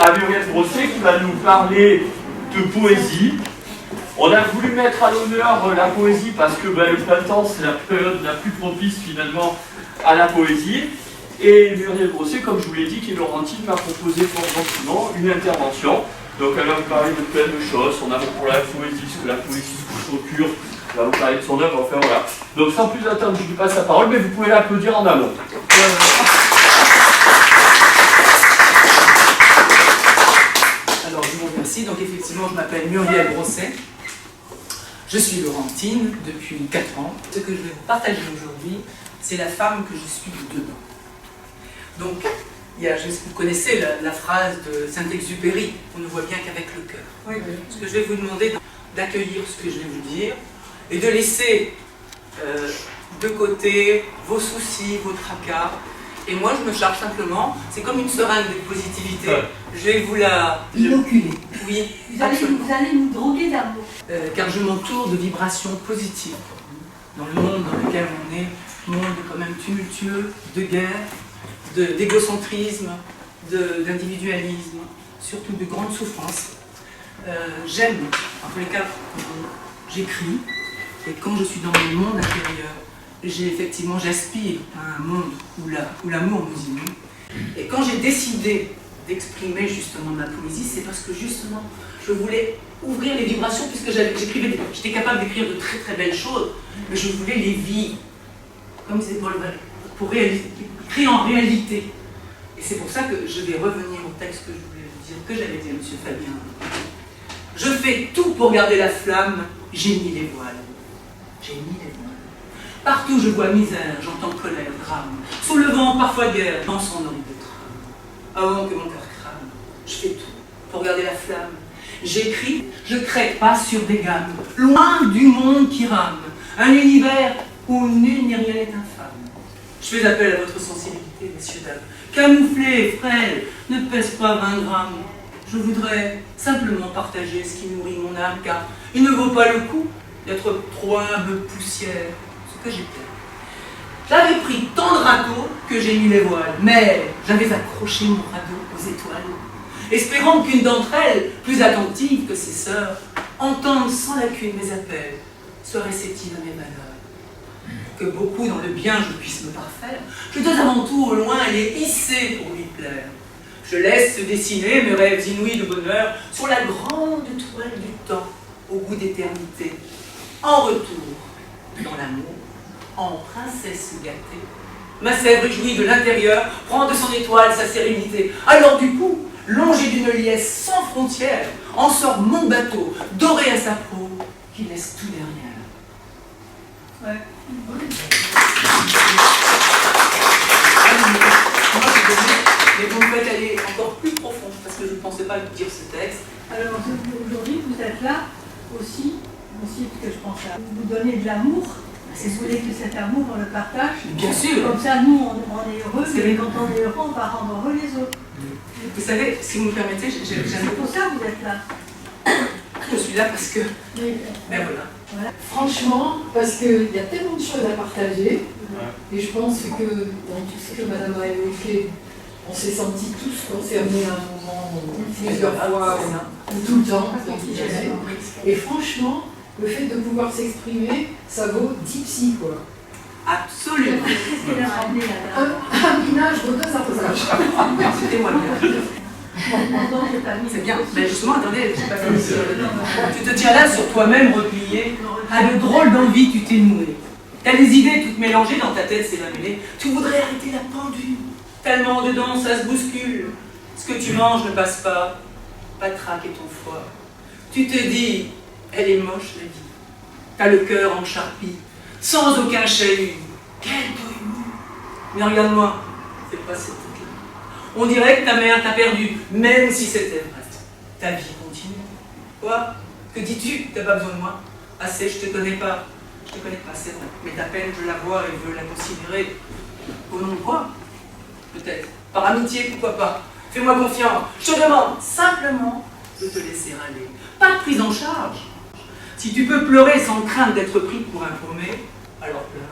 à Muriel Brosset qui va nous parler de poésie. On a voulu mettre à l'honneur la poésie parce que le printemps, c'est la période la plus propice finalement à la poésie. Et Muriel Brosset, comme je vous l'ai dit, qui est laurentine, m'a proposé fort gentiment une intervention. Donc elle va vous parler de plein de choses, son amour pour la poésie, ce que la poésie se procure. Elle va vous parler de son œuvre, enfin voilà. Donc sans plus attendre, je lui passe la parole, mais vous pouvez l'applaudir en amont. Alors je vous remercie. Donc effectivement, je m'appelle Muriel Brosset. Je suis laurentine depuis 4 ans. Ce que je vais vous partager aujourd'hui, c'est la femme que je suis dedans. Donc, vous connaissez la phrase de Saint-Exupéry, on ne voit bien qu'avec le cœur. Oui, oui. Ce que je vais vous demander, d'accueillir ce que je vais vous dire et de laisser de côté vos soucis, vos tracas. Et moi, je me charge simplement, c'est comme une seringue de positivité. Ouais. Je vais vous la... inoculer. Oui. Vous allez nous droguer d'amour. Car je m'entoure de vibrations positives. Dans le monde dans lequel on est, un monde quand même tumultueux, de guerre, d'égocentrisme, d'individualisme, surtout de grandes souffrances. J'aime, en tous les cas, j'écris, et quand je suis dans mon monde intérieur, j'aspire à un monde où l'amour nous inonde. Et quand j'ai décidé d'exprimer justement ma poésie, c'est parce que justement, je voulais ouvrir les vibrations, puisque j'étais capable d'écrire de très très belles choses, mais je voulais les vivre, comme disait Paul Valéry, pour écrire en réalité. Et c'est pour ça que je vais revenir au texte que je voulais vous dire, que j'avais dit à M. Fabien. Je fais tout pour garder la flamme, j'ai mis les voiles. J'ai mis les voiles. Partout je vois misère, j'entends colère, drame. Sous le vent, parfois guerre, dans son nom de trame. Avant que mon cœur crame, je fais tout pour garder la flamme. J'écris, je crée pas sur des gammes, loin du monde qui rame. Un univers où nul ni rien n'est infâme. Je fais appel à votre sensibilité, messieurs, dames. Camouflé, frêle, ne pèse pas 20 grammes. Je voudrais simplement partager ce qui nourrit mon âme, car il ne vaut pas le coup d'être trop humble poussière, ce que j'étais. J'avais pris tant de râteaux que j'ai mis les voiles, mais j'avais accroché mon radeau aux étoiles, espérant qu'une d'entre elles, plus attentive que ses sœurs, entende sans lacune mes appels, se réceptive à mes valeurs. Que beaucoup dans le bien je puisse me parfaire, je dois avant tout au loin les hisser pour lui plaire. Je laisse se dessiner mes rêves inouïs de bonheur sur la grande toile du temps, au goût d'éternité. En retour, dans l'amour, en princesse gâtée, ma sève réjouie de l'intérieur prend de son étoile sa sérénité. Alors du coup, longé d'une liesse sans frontières, en sort mon bateau, doré à sa peau, qui laisse tout derrière. Ouais. Mais vous me faites aller encore plus profond, parce que je ne pensais pas dire ce texte. Alors aujourd'hui, vous êtes là aussi, parce que je pense à vous donner de l'amour. Si vous voulez que cet amour, on le partage. Bien sûr. Comme ça, nous, on est heureux, mais quand on est heureux, on va rendre heureux les autres. Vous savez, si vous me permettez, c'est pour ça que vous êtes là. Je suis là parce que... Oui. Ben voilà. Voilà. Franchement, parce qu'il y a tellement de choses à partager, et je pense que dans tout ce que Madame a évoqué, on s'est sentis tous concernés à un moment, plusieurs fois, ou tout le temps, jamais. Et franchement, le fait de pouvoir s'exprimer, ça vaut 10 psy, quoi. Absolument. Qu'est-ce qu'elle a ramené là-bas? Amina, je redonne un posage. C'était moi bien. C'est bien. Mais justement, attendez, j'ai pas fini. Tu te tiens là sur toi-même replié. À de drôles d'envie, tu t'es noué. T'as des idées toutes mélangées dans ta tête, c'est la mêlée. Tu voudrais arrêter la pendule. Tellement dedans, ça se bouscule. Ce que tu manges ne passe pas. Pas traquer ton foie. Tu te dis, elle est moche la vie. T'as le cœur en charpie, sans aucun chahut. Quelle douille mou. Mais regarde-moi, c'est pas cette tête-là. On dirait que ta mère t'a perdu, même si c'était vrai. Ta vie continue. Quoi? Que dis-tu? T'as pas besoin de moi? Assez, je te connais pas. Je te connais pas, c'est vrai. Mais ta peine, je la vois et veux la considérer. Au nom de quoi? Peut-être. Par amitié, pourquoi pas? Fais-moi confiance. Je te demande simplement de te laisser aller. Pas de prise en charge. Si tu peux pleurer sans crainte d'être pris pour un paumé, alors pleure.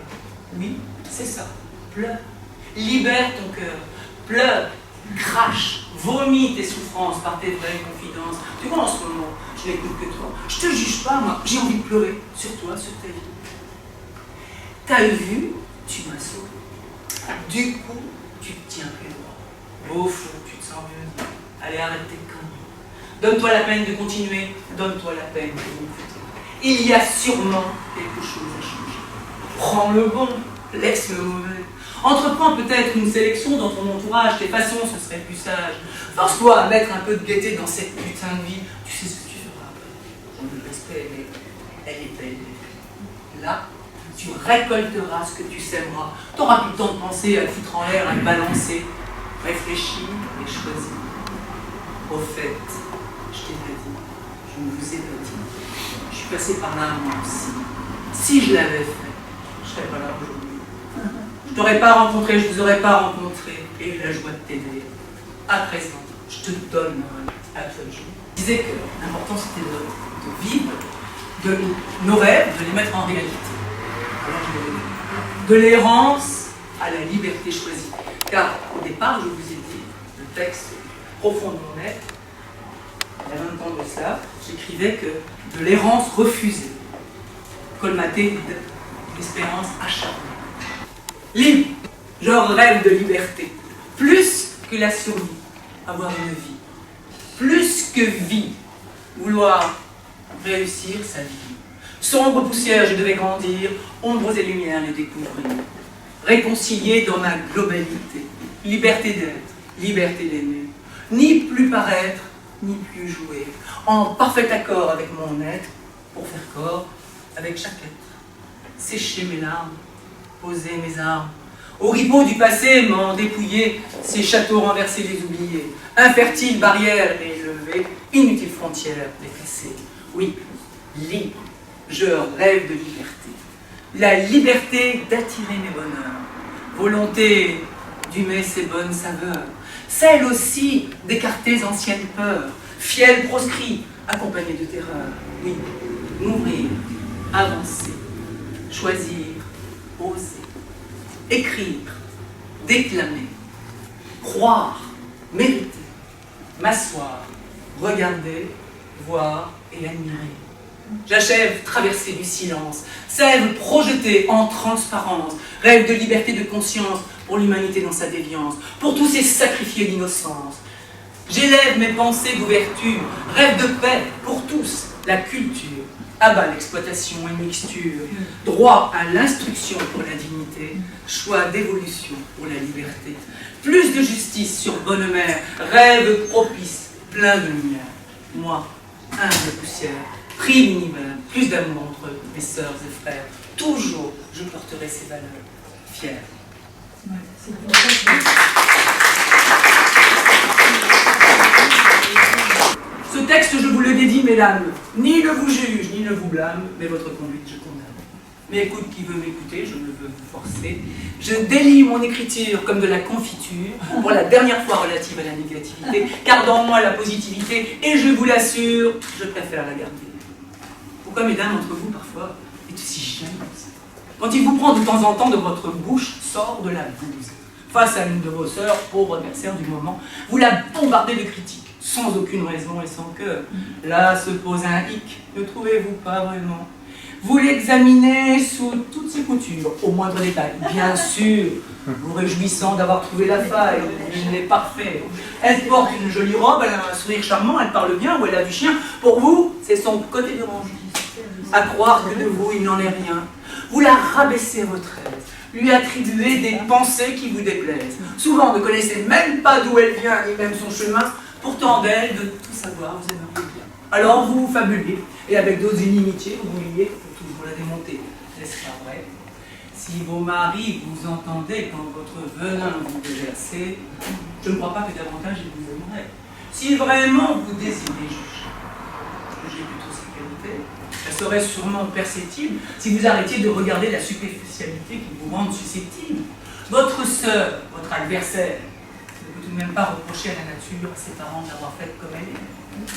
Oui, c'est ça. Pleure. Libère ton cœur. Pleure. Crache. Vomis tes souffrances par tes vraies confidences. Tu vois, en ce moment, je n'écoute que toi. Je te juge pas, moi. J'ai envie de pleurer sur toi, sur ta vie. T'as vu, tu m'as sauvé. Du coup, tu te tiens plus droit. Au fond, tu te sens mieux. Allez, arrête tes conneries. Donne-toi la peine de continuer. Donne-toi la peine de m'écouter. Il y a sûrement quelque chose à changer. Prends le bon, laisse le mauvais. Entreprends peut-être une sélection dans ton entourage. Tes façons, ce serait plus sage. Force-toi à mettre un peu de gaieté dans cette putain de vie. Tu sais ce que tu feras après. J'en ai le respect, mais elle est belle. Là, tu récolteras ce que tu sèmeras. Tu n'auras plus le temps de penser à le foutre en l'air, à le balancer. Réfléchis et choisis. Au fait, je t'ai pas dit, je ne vous ai pas dit. Je suis passé par là moi aussi. Si je l'avais fait, je ne serais pas là aujourd'hui. Je ne t'aurais pas rencontré, je ne vous aurais pas rencontré. Et eu la joie de t'aider. À présent, je te donne à toi de jouer. Je disais que l'important c'était de vivre de nos rêves, de les mettre en réalité. De l'errance à la liberté choisie. Car au départ, je vous ai dit, le texte profond de mon être, il y a 20 ans de cela, j'écrivais que de l'errance refusée, colmatée d'espérance acharnée. Libre, genre rêve de liberté, plus que la survie, avoir une vie, plus que vie, vouloir réussir sa vie. Sombre poussière, je devais grandir, ombres et lumières les découvrir. Réconcilier dans ma globalité, liberté d'être, liberté d'aimer. Ni plus paraître, ni plus jouer. En parfait accord avec mon être, pour faire corps avec chaque être. Sécher mes larmes, poser mes armes. Au ripot du passé, m'en dépouiller, ces châteaux renversés, les oubliés. Infertile barrière élevée, inutile frontière dépassée. Oui, libre. Je rêve de liberté. La liberté d'attirer mes bonheurs. Volonté d'humer ses bonnes saveurs. Celle aussi d'écarter anciennes peurs. Fiel proscrit, accompagné de terreur. Oui, m'ouvrir, avancer, choisir, oser. Écrire, déclamer, croire, mériter, m'asseoir, regarder, voir et admirer. J'achève traverser du silence, sève projetée en transparence, rêve de liberté de conscience pour l'humanité dans sa déviance, pour tous ces sacrifiés d'innocence. J'élève mes pensées d'ouverture, rêve de paix pour tous, la culture, abat l'exploitation et mixture, droit à l'instruction pour la dignité, choix d'évolution pour la liberté, plus de justice sur bonne mère, rêve propice, plein de lumière. Moi, humble poussière, prix minimum, plus d'amour entre mes sœurs et frères, toujours je porterai ces valeurs, fière. Ouais, c'est pour ça que... Ce texte, je vous le dédie, mesdames, ni ne vous juge, ni ne vous blâme, mais votre conduite, je condamne. Mais écoute qui veut m'écouter, je ne veux vous forcer. Je délie mon écriture comme de la confiture, pour la dernière fois relative à la négativité, car dans moi la positivité, et je vous l'assure, je préfère la garder. Pourquoi, mesdames, entre vous, parfois, est aussi jalouse? Quand il vous prend de temps en temps de votre bouche, sort de la bouse. Face à une de vos sœurs, pauvre adversaire du moment, vous la bombardez de critiques, sans aucune raison et sans cœur. Là se pose un hic, ne trouvez-vous pas vraiment? Vous l'examinez sous toutes ses coutures, au moindre détail, bien sûr, vous réjouissant d'avoir trouvé la faille, il est parfait. Elle porte une jolie robe, elle a un sourire charmant, elle parle bien ou elle a du chien. Pour vous, c'est son côté dérangé. À croire que de vous, il n'en est rien. Vous la rabaissez votre aise, lui attribuez des pensées qui vous déplaisent. Souvent, ne connaissez même pas d'où elle vient, ni même son chemin. Pourtant, d'elle, de tout savoir, vous aimeriez bien. Alors vous vous fabulez, et avec doses inimitiés, vous liez pour toujours la démonter. N'est-ce pas vrai? Si vos maris vous entendez quand votre venin vous déversez, je ne crois pas que davantage ils vous aimeraient. Si vraiment vous désirez juger plutôt ses qualités, ça serait sûrement perceptible si vous arrêtiez de regarder la superficialité qui vous rend susceptible. Votre sœur, votre adversaire, ne peut tout de même pas reprocher à la nature, à ses parents d'avoir fait comme elle est.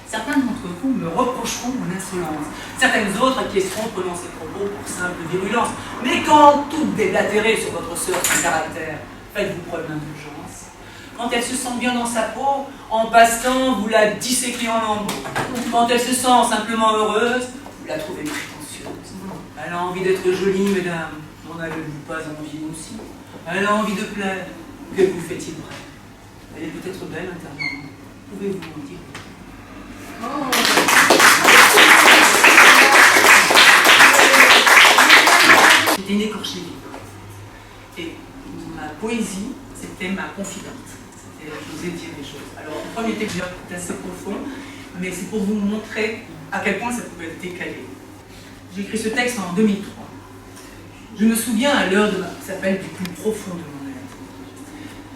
Certains d'entre vous me reprocheront mon insolence. Certaines autres acquiesceront prenant ces propos pour simple virulence. Mais quand tout déblatérez sur votre sœur sans caractère, faites-vous preuve d'indulgence. Quand elle se sent bien dans sa peau, en passant, vous la disséquez en lambeaux. Quand elle se sent simplement heureuse, vous la trouvez prétentieuse. Elle a envie d'être jolie, mesdames. N'en avez-vous pas envie aussi? Elle a envie de plaire. Que vous fait-il bref? Elle est peut-être belle intérieurement. Pouvez-vous m'en dire? J'étais une écorchée libre. Et ma poésie, c'était ma confidente. C'était, je vous ai dit des choses. Alors, le premier texte est assez profond, mais c'est pour vous montrer à quel point ça pouvait être décalé. J'ai écrit ce texte en 2003. Je me souviens à l'heure de ma... Ça s'appelle du plus profond de mon être.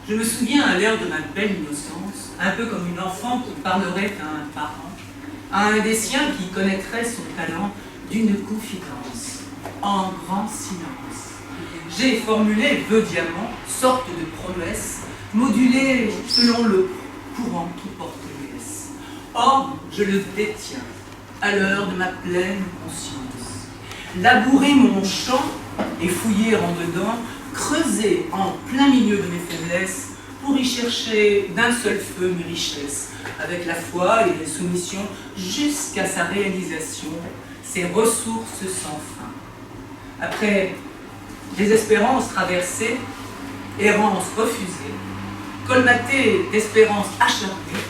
Je me souviens à l'heure de ma belle innocence, un peu comme une enfant qui parlerait à un parent, à un des siens qui connaîtrait son talent d'une confidence, en grand silence. J'ai formulé vœu-diamant, sorte de promesse, modulée selon le courant qui porte l'US. Or, je le détiens, à l'heure de ma pleine conscience. Labourer mon champ et fouiller en dedans, creuser en plein milieu de mes faiblesses pour y chercher d'un seul feu mes richesses, avec la foi et la soumission jusqu'à sa réalisation, ses ressources sans fin. Après des espérances traversées, errances refusées, colmatées d'espérances acharnées,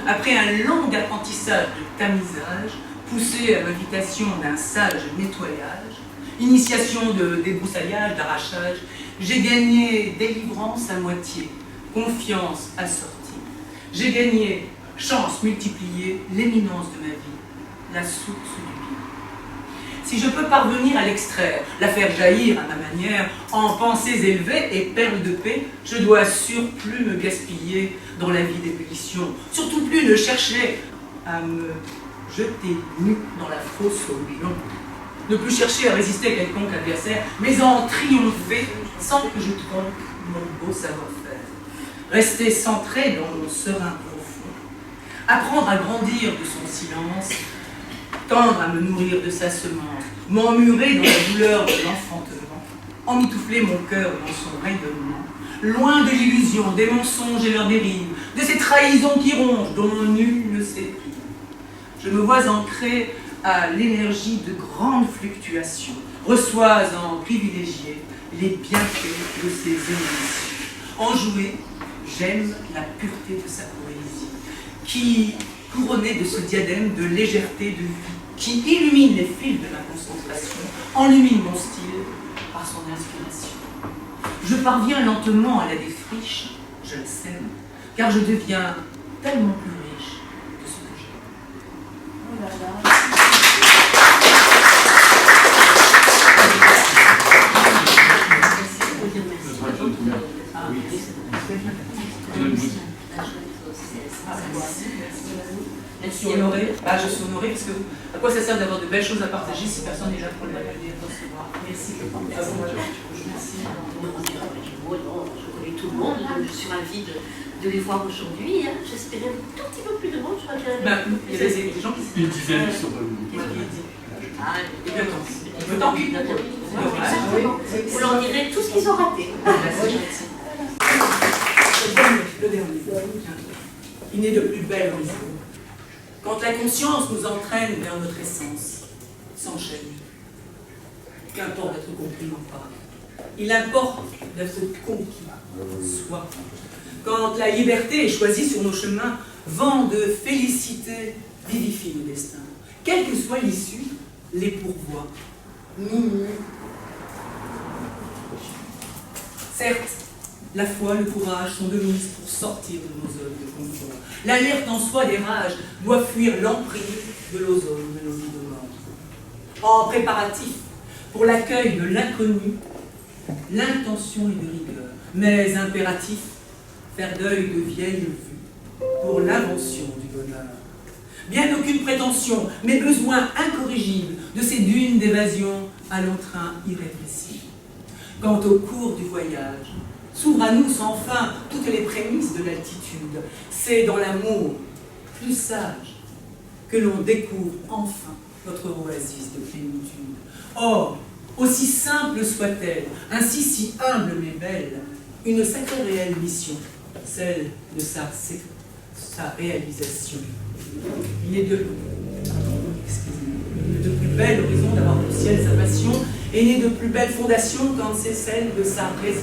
après un long apprentissage de tamisage, poussé à l'invitation d'un sage nettoyage, initiation de débroussaillage, d'arrachage, j'ai gagné délivrance à moitié, confiance assortie. J'ai gagné chance multipliée, l'éminence de ma vie, la source du bien. Si je peux parvenir à l'extraire, la faire jaillir à ma manière, en pensées élevées et perles de paix, je dois surplus me gaspiller dans la vie d'ébullition, surtout plus ne chercher à me jeter nu dans la fosse au lion. Ne plus chercher à résister à quelconque adversaire, mais en triompher sans que je trompe mon beau savoir-faire. Rester centré dans mon serein profond, apprendre à grandir de son silence, tendre à me nourrir de sa semence, m'emmurer dans la douleur de l'enfantement, emmitoufler mon cœur dans son rayonnement, loin de l'illusion, des mensonges et leurs dérives, de ces trahisons qui rongent, dont nul ne s'éprive. Je me vois ancré à l'énergie de grandes fluctuations, reçois en privilégié les bienfaits de ses émotions. Enjoué, j'aime la pureté de sa poésie, qui, couronnée de ce diadème de légèreté de vie, qui illumine les fils de ma concentration, enlumine mon style par son inspiration. Je parviens lentement à la défriche, je la sème, car je deviens tellement plus riche de ce que j'aime. Oh là là. Merci honorée. Ah, je suis honorée parce que à quoi ça sert d'avoir de belles choses à partager si personne n'est là pour les recevoir. Merci. Merci. Je connais tout le monde, je suis ravie de les voir aujourd'hui. J'espérais un tout petit peu plus de monde. Il y a des gens qui une dizaine qui sont venus. Tant pis. Vous leur direz tout ce qu'ils ont raté. Le dernier. Il n'est de plus belle en vous. Quand la conscience nous entraîne vers notre essence, s'enchaîne. Qu'importe d'être compris ou pas. Il importe d'être conquis, soi. Quand la liberté est choisie sur nos chemins, vent de félicité vivifie le destin. Quelle que soit l'issue, les pourvois. Certes, la foi, le courage sont de mise pour sortir de nos zones de confort. L'alerte en soi des rages doit fuir l'emprise de l'ozone de nos vies de mort. En préparatif, pour l'accueil de l'inconnu, l'intention est de rigueur, mais impératif, faire deuil de vieilles vues pour l'invention du bonheur. Bien aucune prétention, mais besoin incorrigible de ces dunes d'évasion à l'entrain irrépressible. Quant au cours du voyage, s'ouvrent à nous sans fin toutes les prémices de l'altitude. C'est dans l'amour plus sage que l'on découvre enfin notre oasis de plénitude. Or, aussi simple soit-elle, ainsi si humble mais belle, une sacrée réelle mission celle de sa réalisation. Il est de plus belle horizon d'avoir pour ciel sa passion, et né de plus belle fondation quand c'est celle de sa raison.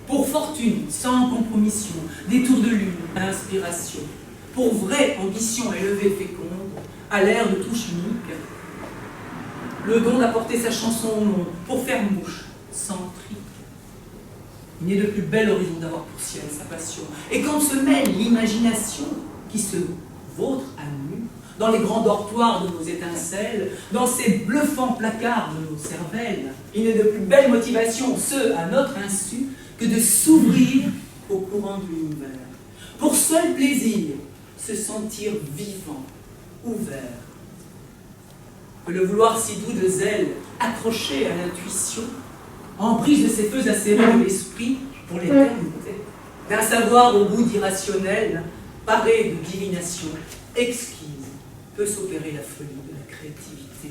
Pour fortune, sans compromission, des tours de lune, inspiration, pour vraie ambition élevée féconde, à l'ère de touche unique, le don d'apporter sa chanson au monde, pour faire mouche, sans tri. Il n'est de plus bel horizon d'avoir pour ciel sa passion. Et quand se mêle l'imagination qui se vautre à nu, dans les grands dortoirs de nos étincelles, dans ces bluffants placards de nos cervelles, il n'est de plus belle motivation, ce à notre insu, que de s'ouvrir au courant de l'univers. Pour seul plaisir, se sentir vivant, ouvert. Que le vouloir si doux de zèle, accroché à l'intuition, emprise de ces feux acérés de l'esprit pour l'éternité, d'un savoir au goût d'irrationnel, paré de divination exquise, peut s'opérer la folie de la créativité.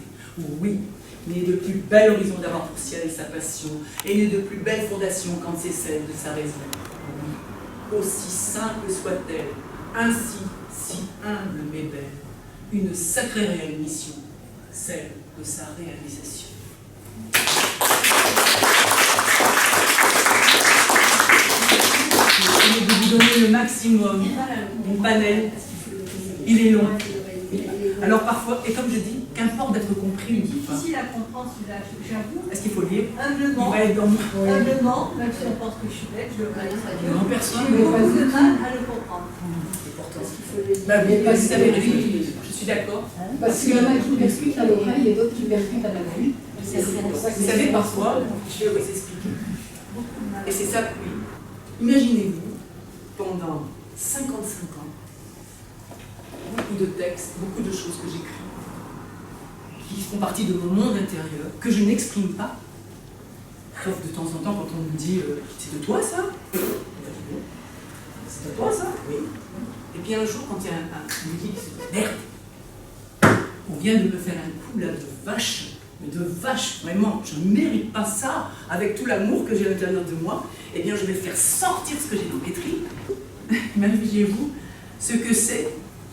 Oui, il n'est de plus bel horizon d'avoir pour ciel sa passion, et il n'est de plus belle fondation quand c'est celle de sa raison. Oui, aussi simple soit-elle, ainsi si humble mais belle, une sacrée réelle mission, celle de sa réalisation. J'essaie de vous donner le maximum, mon panel, il est long. Alors parfois, et comme je dis, qu'importe d'être compris ou pas. Difficile à comprendre celui-là, j'avoue. Est-ce qu'il faut lire? Humblement, Il va être dans mon... humblement, même si on pense que je suis bête, je le connais. Non, personne. J'ai beaucoup de mal à le comprendre. Bah, vous savez, je suis d'accord. Parce qu'il y en a qui percutent à l'oreille et d'autres qui percutent à la vue. Vous savez, parfois, je vais vous expliquer. Et c'est ça, oui. Imaginez-vous, pendant 55 ans, beaucoup de textes, beaucoup de choses que j'écris, qui font partie de mon monde intérieur, que je n'exprime pas, sauf de temps en temps quand on me dit c'est de toi ça? C'est de toi ça? Oui. Et puis un jour, quand il y a un me dit merde, on vient de me faire un coup là de vache, mais de vache, vraiment, je ne mérite pas ça, avec tout l'amour que j'ai à l'intérieur de moi, eh bien je vais faire sortir ce que j'ai dans mes tripes. Imaginez-vous ce que c'est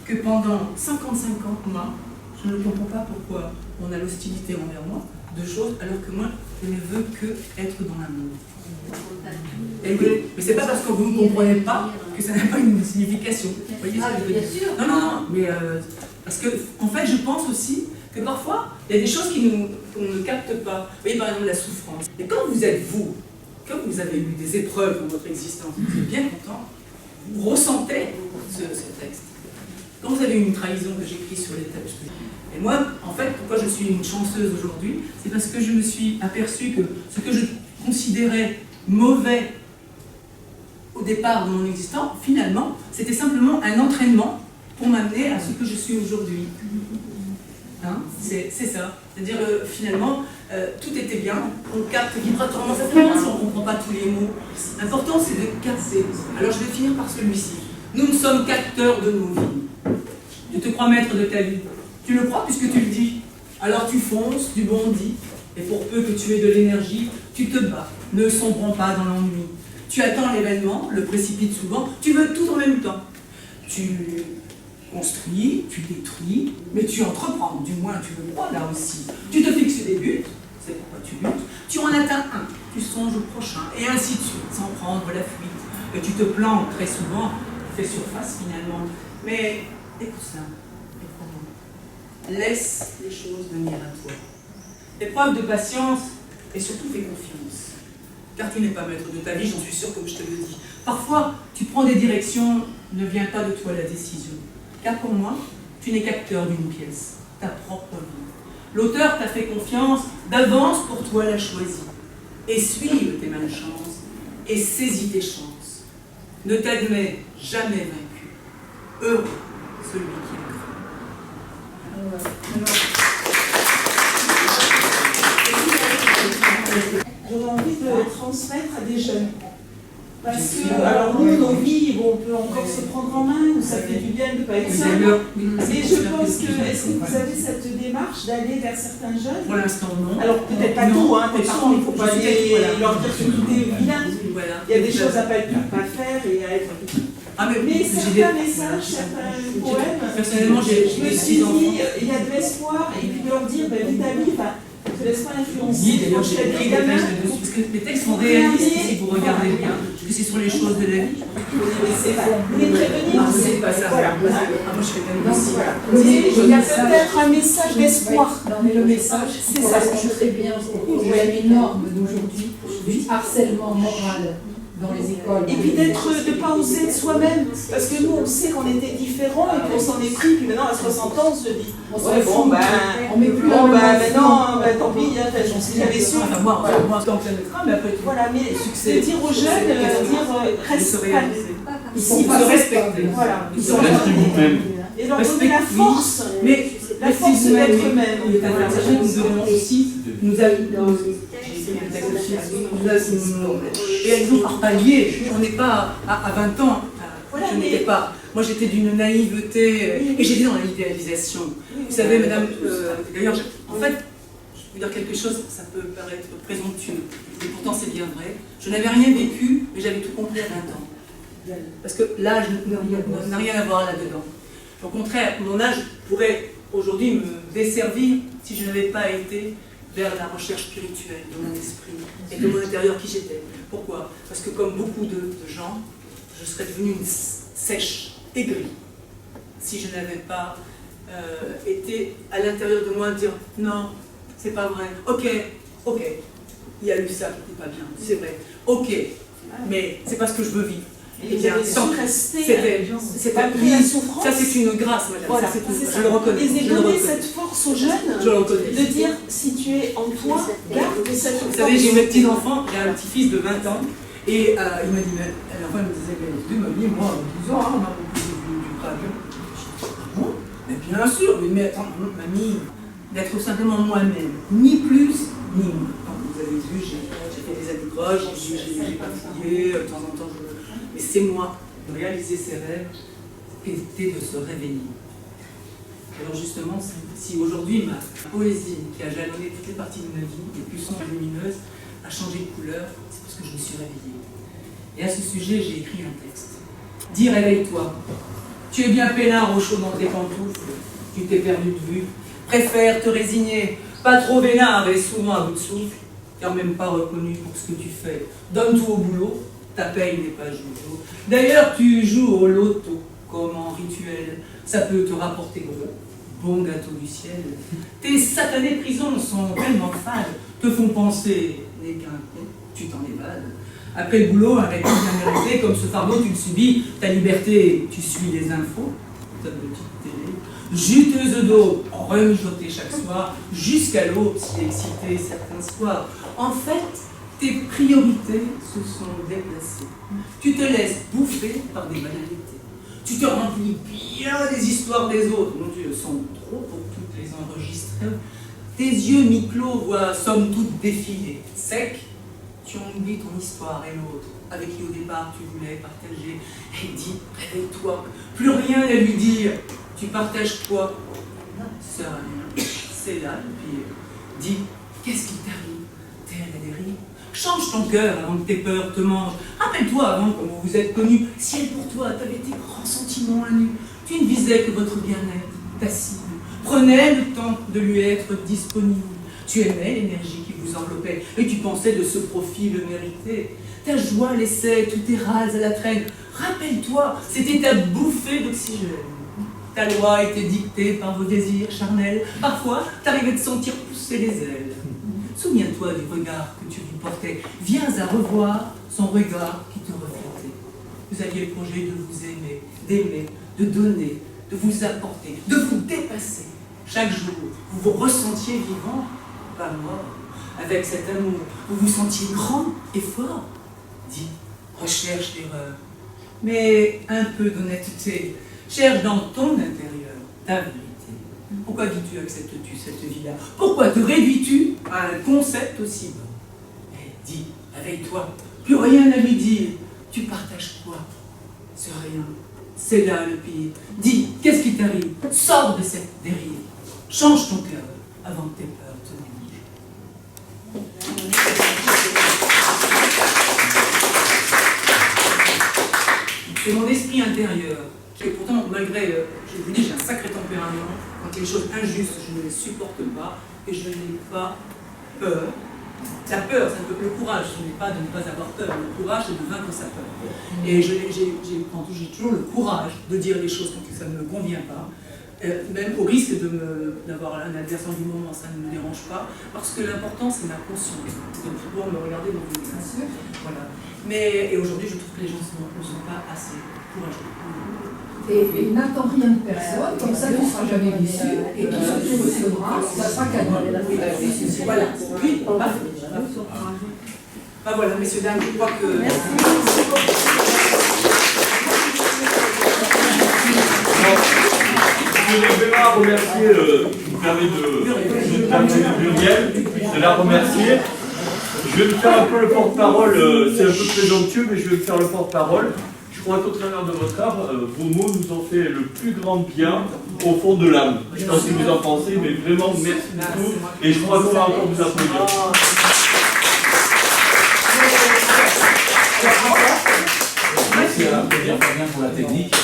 que pendant 55 ans, moi, je ne comprends pas pourquoi on a l'hostilité envers moi, de choses, alors que moi, je ne veux que être dans l'amour. Et oui, mais c'est pas parce que vous ne comprenez pas que ça n'a pas une signification. Vous voyez ce que je veux dire? Non, non, non, mais parce que, en fait, je pense aussi que parfois, il y a des choses qu'on ne capte pas. Vous voyez, par exemple, la souffrance. Et quand vous êtes vous, quand vous avez eu des épreuves dans votre existence, vous êtes bien content, vous ressentez ce texte. Quand vous avez eu une trahison que j'écris sur les tapes, et moi, en fait, pourquoi je suis une chanceuse aujourd'hui, c'est parce que je me suis aperçue que ce que je considérais mauvais au départ de mon existence, finalement, c'était simplement un entraînement pour m'amener à ce que je suis aujourd'hui. Hein, c'est ça. C'est-à-dire, finalement, tout était bien, on capte vibratoirement, ça fait bien si on ne comprend pas tous les mots. L'important, c'est de capter. Alors, je vais finir par celui-ci. Nous ne sommes qu'acteurs de nos vies. Tu te crois maître de ta vie. Tu le crois puisque tu le dis. Alors tu fonces, tu bondis, et pour peu que tu aies de l'énergie, tu te bats, ne sombrant pas dans l'ennui. Tu attends l'événement, le précipites souvent, tu veux tout en même temps. Tu construis, tu détruis, mais tu entreprends, du moins tu le crois là aussi. Tu te fixes des buts, c'est pourquoi tu butes, tu en atteins un, tu songes au prochain, et ainsi de suite, sans prendre la fuite. Et tu te plantes très souvent, tu fais surface finalement. Mais écoute ça, laisse les choses venir à toi. Épreuve de patience et surtout fais confiance. Car tu n'es pas maître de ta vie, j'en suis sûre comme je te le dis. Parfois, tu prends des directions, ne vient pas de toi la décision. Car pour moi, tu n'es qu'acteur d'une pièce, ta propre vie. L'auteur t'a fait confiance, d'avance pour toi l'a choisi. Essuie tes malchances et saisis tes chances. Ne t'admets jamais vaincu. Heureux celui qui a cru. J'aurais envie de transmettre à des jeunes. Parce que, alors nous, nos vies, bon, on peut encore se prendre en main, ça fait du bien de ne pas être seul. Et je pense que, est-ce que vous avez cette démarche d'aller vers certains jeunes? Pour l'instant, non. Alors peut-être pas tout, hein, attention, il ne faut pas leur dire que tout est vilain. Voilà. Il y a des choses à pas faire et à être. Ah, mais certains messages, certains poèmes, personnellement, je me suis dit, il y a de l'espoir, et puis de leur dire, ben, vite à vie, ne te laisse pas influencer. Oui, d'ailleurs, j'ai écrit des textes dessus, parce que les textes sont réalistes, si vous regardez bien, parce que c'est sur les choses de la vie. Mais prévenir, c'est pas ça. Voilà. Moi, je fais quand même aussi. Il y a peut-être un message d'espoir. Non, mais le message, c'est ça. Je sais bien, il y a les normes d'aujourd'hui, du harcèlement moral dans les écoles. Et puis de ne pas oser être soi-même. Parce que nous, on sait qu'on était différents et qu'on s'en est pris. Puis maintenant, à 60 ans, on se dit, ouais, bon, ben, maintenant, tant pis, j'avais su. Enfin, moi, tant que ça ne craint, mais après tout. Voilà, mais de dire aux jeunes, reste ils sont pas respectés. Voilà. Restez vous-même. Et leur donner la force. Mais la force d'être eux-mêmes. Nous devons aussi nous et elles nous par palier. On n'est pas à 20 ans. Je n'étais pas. Moi, j'étais d'une naïveté et j'étais dans l'idéalisation. Vous savez, madame, d'ailleurs, en fait, je vais vous dire quelque chose, ça peut paraître présomptueux, et pourtant c'est bien vrai. Je n'avais rien vécu, mais j'avais tout compris à 20 ans. Parce que l'âge n'a rien à voir là-dedans. Au contraire, mon âge pourrait aujourd'hui me desservir si je n'avais pas été vers la recherche spirituelle de mon esprit et de mon intérieur qui j'étais. Pourquoi? Parce que comme beaucoup de gens, je serais devenue une sèche, aigrie, si je n'avais pas été à l'intérieur de moi dire non, c'est pas vrai, ok, il y a eu ça qui n'était pas bien, c'est vrai, ok, mais c'est pas ce que je veux vivre. Et bien, sans rester, après la souffrance. Ça, c'est une grâce, madame. Voilà, je le reconnais. Et donner cette force aux jeunes, de dire, si tu es en toi, garde cette force. Vous savez, j'ai mes petits-enfants, j'ai un petit-fils de 20 ans, et il m'a dit, l'enfant me disait, mais mamie, moi, à 12 ans, on m'a proposé du radio. Je dis, ah bon? Mais bien sûr, mais attends, mamie, d'être simplement moi-même, ni plus, ni moins. Vous avez vu, j'ai fait des accroches, j'ai bafouillé, de temps en temps, mais c'est moi, de réaliser ses rêves, était de se réveiller. Alors justement, si aujourd'hui ma poésie, qui a jalonné toutes les parties de ma vie, les plus sombres et lumineuses, a changé de couleur, c'est parce que je me suis réveillée. Et à ce sujet, j'ai écrit un texte. Dis, réveille-toi. Tu es bien peinard au chaud dans tes pantoufles. Tu t'es perdu de vue. Préfère te résigner. Pas trop vénard et souvent à bout de souffle. Car même pas reconnu pour ce que tu fais. Donne tout au boulot. Ta paye n'est pas joujou. D'ailleurs, tu joues au loto comme en rituel. Ça peut te rapporter gros. Bon gâteau du ciel. Tes satanées prisons sont tellement fades, te font penser n'est qu'un con, tu t'en évades. Après le boulot, un répit bien mérité, comme ce fardeau, tu le subis. Ta liberté, tu suis les infos, ta petite télé. Juteuse d'eau, remijoter chaque soir, jusqu'à l'aube, si excité certains soirs. En fait, tes priorités se sont déplacées. Tu te laisses bouffer par des banalités. Tu te remplis bien des histoires des autres. Mon Dieu, sont trop pour toutes les enregistrer. Tes yeux mi-clos voient somme toute défiler. Sec, tu oublies ton histoire et l'autre, avec qui au départ tu voulais partager. Et dis, réveille-toi, plus rien à lui dire. Tu partages quoi? Non, ça sert à rien. C'est là, le pire. Dis, qu'est-ce qui t'arrive? T'es à la dérive? Change ton cœur avant que tes peurs te mangent. Rappelle-toi avant, comme vous vous êtes connus, si elle pour toi t'avait tes grands sentiments à nu, tu ne visais que votre bien-être, ta cible. Prenais le temps de lui être disponible. Tu aimais l'énergie qui vous enveloppait et tu pensais de ce profil le mériter. Ta joie laissait tous tes râles à la traîne. Rappelle-toi, c'était ta bouffée d'oxygène. Ta loi était dictée par vos désirs charnels. Parfois, t'arrivais de sentir pousser les ailes. Souviens-toi du regard que tu lui portais. Viens à revoir son regard qui te reflétait. Vous aviez le projet de vous aimer, d'aimer, de donner, de vous apporter, de vous dépasser. Chaque jour, vous vous ressentiez vivant, pas mort. Avec cet amour, vous vous sentiez grand et fort. Dis, recherche l'erreur. Mais un peu d'honnêteté. Cherche dans ton intérieur ta vérité. Pourquoi dis-tu, acceptes-tu cette vie-là? Pourquoi te réduis-tu à un concept aussi bas? Mais dis, réveille-toi, plus rien à lui dire. Tu partages quoi? C'est rien. C'est là le pire. Dis, qu'est-ce qui t'arrive? Sors de cette dérive. Change ton cœur avant que tes peurs te nuisent. C'est mon esprit intérieur, qui est pourtant, malgré, je vous dis, j'ai un sacré tempérament. Quand il y a des choses injustes, je ne les supporte pas et je n'ai pas peur. La peur, le courage, ce n'est pas de ne pas avoir peur. Le courage, c'est de vaincre sa peur. Et j'ai toujours le courage de dire les choses quand ça ne me convient pas. Même au risque d'avoir un adversaire du moment, ça ne me dérange pas, parce que l'important c'est ma conscience, de pouvoir me regarder dans le visage. Voilà. Et aujourd'hui, je trouve que les gens ne sont pas assez courageux. Et n'attends rien de personne, comme ça tu ne seras jamais déçu, et tout ce que tu recevras, ça sera cadeau. Voilà. Oui, voilà, messieurs, dames, je crois que. Je vais la remercier, je me permets de Muriel, de la remercier. Je vais me faire un peu le porte-parole, c'est un peu présomptueux, mais je vais me faire le porte-parole. Je crois qu'au travers de votre art, vos mots nous ont fait le plus grand bien au fond de l'âme. Je ne sais pas ce que vous en pensez, mais vraiment merci beaucoup. Et je crois qu'on va encore vous applaudir. Merci à Fabien pour la technique.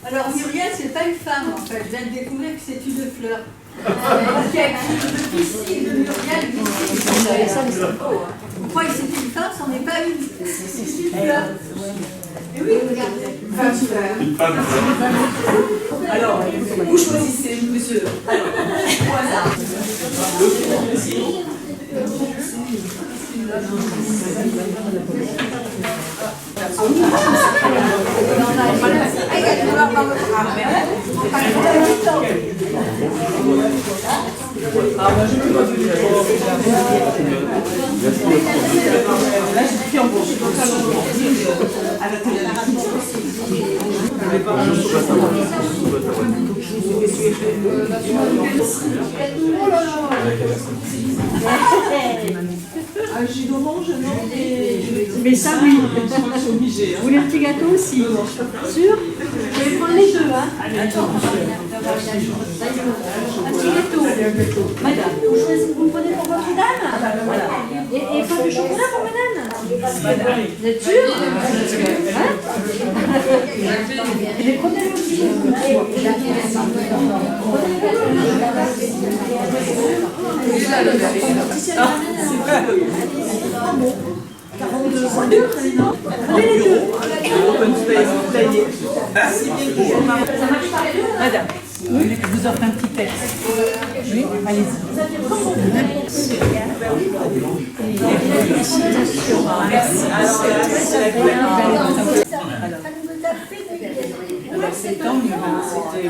Alors Muriel, c'est pas une femme en fait, je viens de découvrir que c'est une fleur. Parce qu'il y a écrit le piscine de Muriel. On croit que c'est une femme, c'en est pas une. C'est une fleur. Et oui, regardez. Une femme. Alors, vous choisissez, monsieur. Alors, au hasard. Jus d'orange, non? Mais ça, oui. Je suis obligée. Vous voulez un petit gâteau aussi? Sûr? Vous pouvez prendre les deux, hein? Attends. Un petit gâteau. Madame, vous prenez pour votre dame? Voilà. Et pas de chocolat pour madame? Vous êtes sûr? Hein? Et prenez-le aussi. Prenez les deux. Madame, vous voulez que je vous offre un petit texte? Oui, allez-y.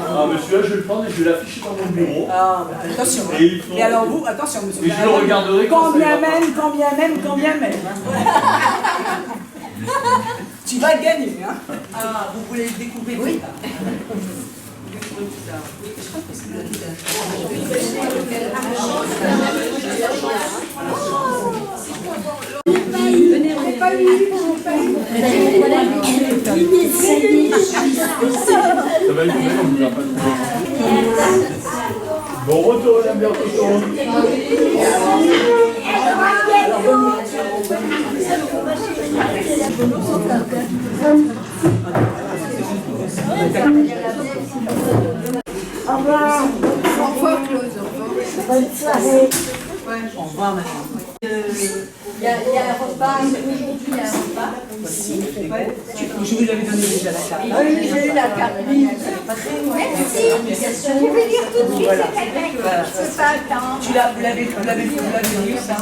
Ah, monsieur, là, je vais le prendre et je vais l'afficher dans mon bureau. Ah, attention. Et alors vous, attention, monsieur. Et je le regarderai quand Quand bien même. Tu vas gagner, hein? Ah, vous voulez le découvrir plus tard. Vous découvrez plus tard. Oui, je crois que c'est Venez, on n'est pas eu. Ça va être bien, on ne vous a pas trouvé. Bon retour, la bientôt. Au revoir. Au revoir, Claude. Bonne soirée. Au revoir, madame. Il y a un repas, aujourd'hui il y a un repas. Je vous avais donné déjà la carte. Oui, j'ai eu la carte. Merci. Je vais lire tout de suite, c'est quelqu'un. Je peux pas attendre. Vous l'avez lu, ça?